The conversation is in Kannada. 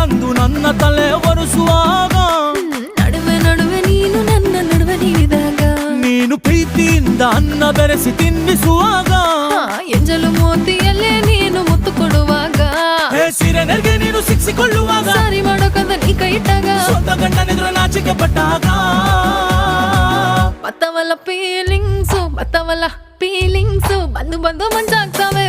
ಬಂದು ನನ್ನ ತಲೆ ಒರೆಸುವಾಗ ನಡುವೆ ನಡುವೆ ನೀನು ನನ್ನ ನಡುವೆ ನೀಡಿದಾಗ ನೀನು ಪ್ರೀತಿಯಿಂದ ಅನ್ನ ಬೆರೆಸಿ ತಿನ್ನಿಸುವಾಗ ಎಂಜಲು ಮೋತಿಯಲ್ಲೇ ನೀನು ಮುತ್ತು ಕೊಡುವಾಗ ಸಿರೆನರ್ಗೆ ನೀನು ಸಿಕ್ಕಿಕೊಳ್ಳುವಾಗ ಸಾರಿ ಮಾಡೋಕಂದ ನೀ ಕೈ ಇಟ್ಟಾಗ ಸ್ವಂತ ಗಂಡನೆದುರು ನಾಚಿಕೆ ಪಟ್ಟಾಗ ಬತ್ತವಲ್ಲ ಫೀಲಿಂಗ್ಸು ಬಂದು ಬಂದು ಮಂಜಾಗ್ತವೆ